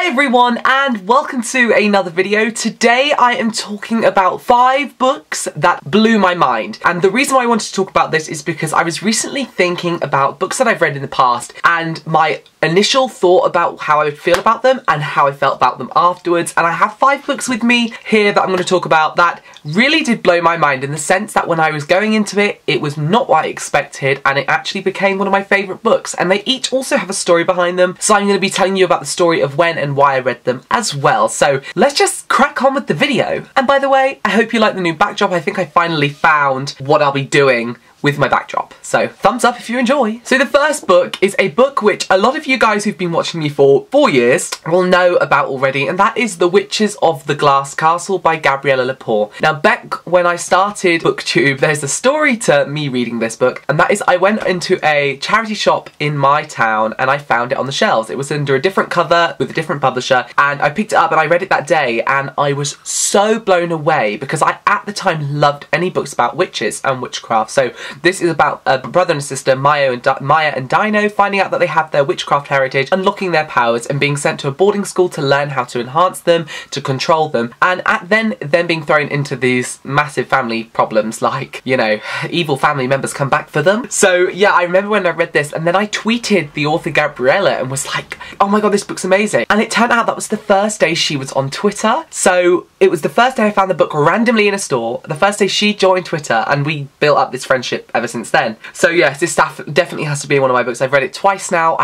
Hi everyone and welcome to another video. Today I am talking about 5 books that blew my mind. And the reason why I wanted to talk about this is because I was recently thinking about books that I've read in the past and my initial thought about how I would feel about them and how I felt about them afterwards. And I have 5 books with me here that I'm going to talk about that really did blow my mind in the sense that when I was going into it, it was not what I expected and it actually became one of my favourite books. And they each also have a story behind them, so I'm going to be telling you about the story of when and why I read them as well. So let's just crack on with the video. And by the way, I hope you like the new backdrop. I think I finally found what I'll be doing with my backdrop. So thumbs up if you enjoy. So the first book is a book which a lot of you guys who've been watching me for 4 years will know about already, and that is The Witches of the Glass Castle by Gabriella Lepore. Now back when I started BookTube, there's a story to me reading this book, and that is I went into a charity shop in my town and I found it on the shelves. It was under a different cover with a different publisher, and I picked it up and I read it that day and I was so blown away because I at the time loved any books about witches and witchcraft. So this is about a brother and sister, Maya and Dino, finding out that they have their witchcraft heritage, unlocking their powers and being sent to a boarding school to learn how to enhance them, to control them, and then being thrown into these massive family problems like, you know, evil family members come back for them. So yeah, I remember when I read this and then I tweeted the author Gabriella and was like, oh my god, this book's amazing. And it turned out that was the first day she was on Twitter. So it was the first day I found the book randomly in a store, the first day she joined Twitter, and we built up this friendship ever since then. So yes, this stuff definitely has to be one of my books. I've read it twice now.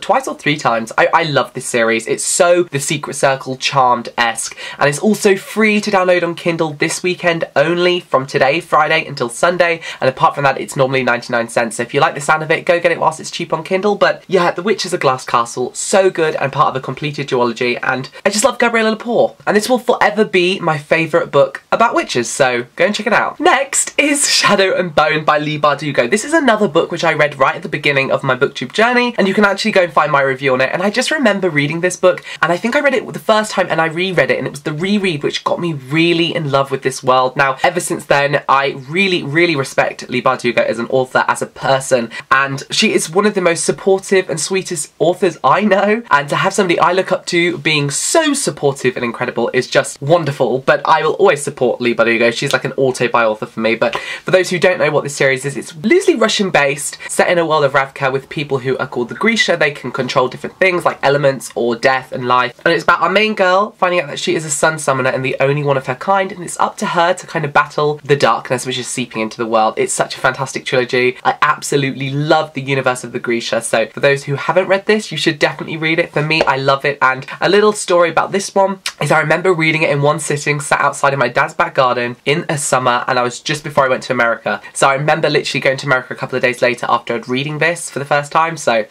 Twice or 3 times. I love this series. It's so The Secret Circle Charmed-esque, and it's also free to download on Kindle this weekend only from today, Friday, until Sunday, and apart from that it's normally 99 cents. So if you like the sound of it, go get it whilst it's cheap on Kindle. But yeah, The Witches of Glass Castle, so good and part of a completed duology, and I just love Gabriella Lepore, and this will forever be my favourite book about witches, so go and check it out. Next is Shadow and Bone by Leigh Bardugo. This is another book which I read right at the beginning of my booktube journey, and you can actually go and find my review on it. And I just remember reading this book, and I think I read it the first time and I reread it, and it was the reread which got me really in love with this world. Now ever since then I really respect Leigh Bardugo as an author, as a person, and she is one of the most supportive and sweetest authors I know, and to have somebody I look up to being so supportive and incredible is just wonderful. But I will always support Leigh Bardugo. She's like an auto-buy author for me. But for those who don't know what this series is, it's loosely Russian based, set in a world of Ravka with people who are called the Grisha. They can control different things like elements or death and life, and it's about our main girl finding out that she is a sun summoner and the only one of her kind, and it's up to her to kind of battle the darkness which is seeping into the world. It's such a fantastic trilogy. I absolutely love the universe of the Grisha, so for those who haven't read this, you should definitely read it. For me, I love it. And a little story about this one is I remember reading it in one sitting, sat outside in my dad's back garden in a summer, and I was just before I went to America. So I remember literally going to America a couple of days later after I'd reading this for the first time. So,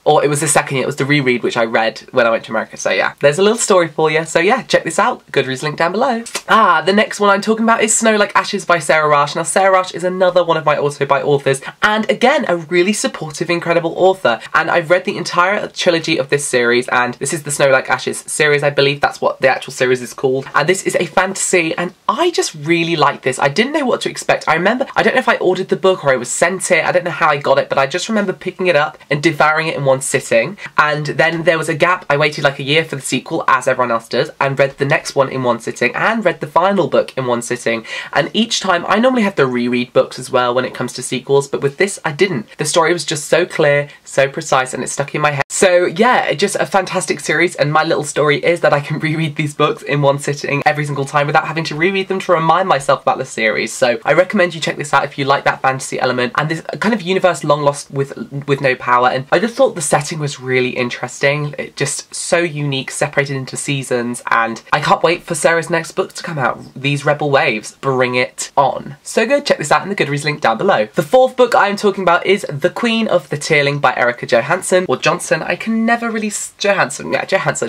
or it was the second year, it was the reread which I read when I went to America. So yeah, there's a little story for you. So yeah, check this out. Goodreads link down below. The next one I'm talking about is Snow Like Ashes by Sarah Rush. Now Sarah Rush is another one of my auto-buy authors, and again, a really supportive, incredible author. And I've read the entire trilogy of this series, and this is the Snow Like Ashes series. I believe that's what the actual series is called. And this is a fantasy, and I just really like this. I didn't know what to expect. I remember, I don't know if I ordered the book or I was sent it. I don't know how I got it, but I just remember picking it up and devouring it in one sitting. And then there was a gap. I waited like a year for the sequel, as everyone else does, and read the next one in one sitting, and read the final book in one sitting. And each time, I normally have to reread books as well when it comes to sequels, but with this I didn't. The story was just so clear, so precise, and it stuck in my head. So yeah, just a fantastic series, and my little story is that I can reread these books in one sitting every single time without having to reread them to remind myself about the series. So I recommend you check this out if you like that fantasy element and this kind of universe long lost with no power. And I just thought the setting was really interesting. It just so unique, separated into seasons, and I can't wait for Sarah's next book to come out. These Rebel Waves, bring it on. So go check this out in the Goodreads link down below. The 4th book I'm talking about is The Queen of the Tearling by Erica Johansson, or Johnson. I can never really... Johansson.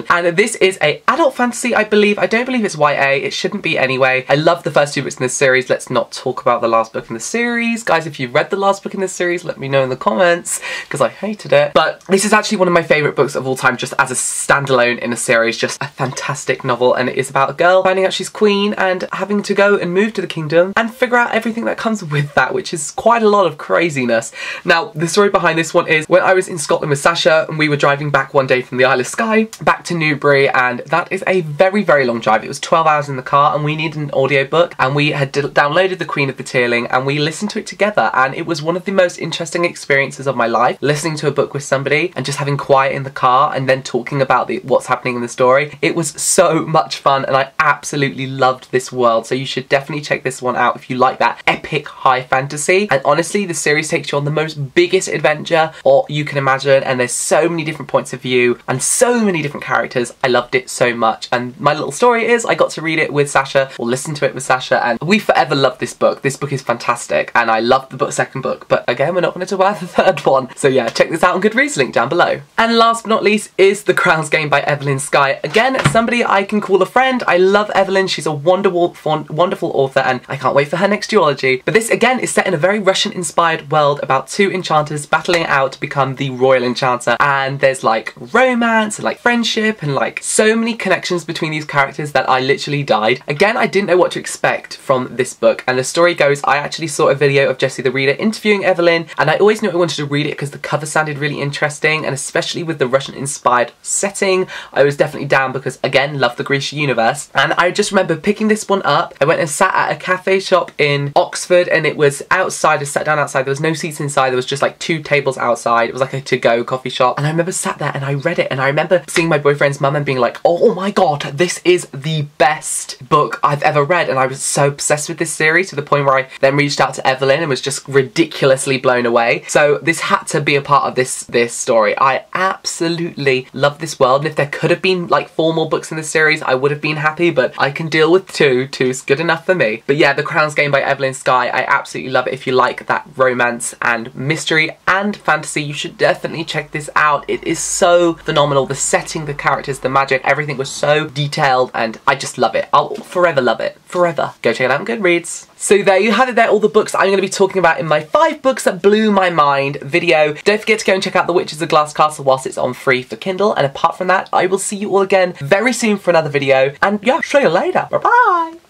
And this is a adult fantasy, I believe. I don't believe it's YA. It shouldn't be anyway. I love the first 2 books in this series. Let's not talk about the last book in the series. Guys, if you've read the last book in this series, let me know in the comments, because I hated it. But this is actually one of my favourite books of all time, just as a standalone in a series. Just a fantastic novel, and it is about a girl finding out she's queen and having to go and move to the kingdom and figure out everything that comes with that, which is quite a lot of craziness. Now, the story behind this one is when I was in Scotland with Sasha, and we were driving back one day from the Isle of Skye back to Newbury, and that is a very, very long drive. It was 12 hours in the car, and we needed an audiobook, and we had downloaded The Queen of the Tearling, and we listened to it together, and it was one of the most interesting experiences of my life, listening to a book with somebody and just having quiet in the car and then talking about what's happening in the story. It was so much fun, and I absolutely loved this world, so you should definitely check this one out if you like that epic high fantasy. And honestly, the series takes you on the most biggest adventure or you can imagine, and there's so many different points of view and so many different characters. I loved it so much, and my little story is I got to read it with Sasha, or listen to it with Sasha, and we forever loved this book. This book is fantastic, and I loved the second book, but again, we're not going to talk about the third one. So yeah, check this out on Goodreads, link down below. And last but not least is The Crown's Game by Evelyn Skye. Again, somebody I can call a friend. I love Evelyn. She's a wonderful author, and I can't wait for her next duology. But this again is set in a very Russian-inspired world about two enchanters battling it out to become the royal enchanter, and there's like romance and like friendship and like so many connections between these characters that I literally died. Again, I didn't know what to expect from this book, and the story goes, I actually saw a video of Jessie the Reader interviewing Evelyn, and I always knew I wanted to read it because the cover sounded really interesting, and especially with the Russian-inspired setting, I was definitely down because, again, love the Grecian universe. And I just remember picking this one up. I went and sat at a cafe shop in Oxford, and it was outside. I sat down outside. There was no seats inside. There was just like 2 tables outside. It was like a to-go coffee shop, and I remember sat there and I read it, and I remember seeing my boyfriend's mum and being like, oh my god, this is the best book I've ever read. And I was so obsessed with this series to the point where I then reached out to Evelyn and was just ridiculously blown away. So this had to be a part of this story. I absolutely love this world, and if there could have been like 4 more books in this series, I would have been happy, but I can deal with 2. 2's good enough for me. But yeah, The Crown's Game by Evelyn Skye, I absolutely love it. If you like that romance and mystery and fantasy, you should definitely check this out. It is so phenomenal. The setting, the characters, the magic, everything was so detailed, and I just love it. I'll forever love it. Forever. Go check it out on Goodreads. So there you have it there, all the books I'm going to be talking about in my 5 books that blew my mind video. Don't forget to go and check out The Witches of Glass Castle whilst it's on free for Kindle, and apart from that, I will see you all again very soon for another video, and yeah, see you later. Bye bye!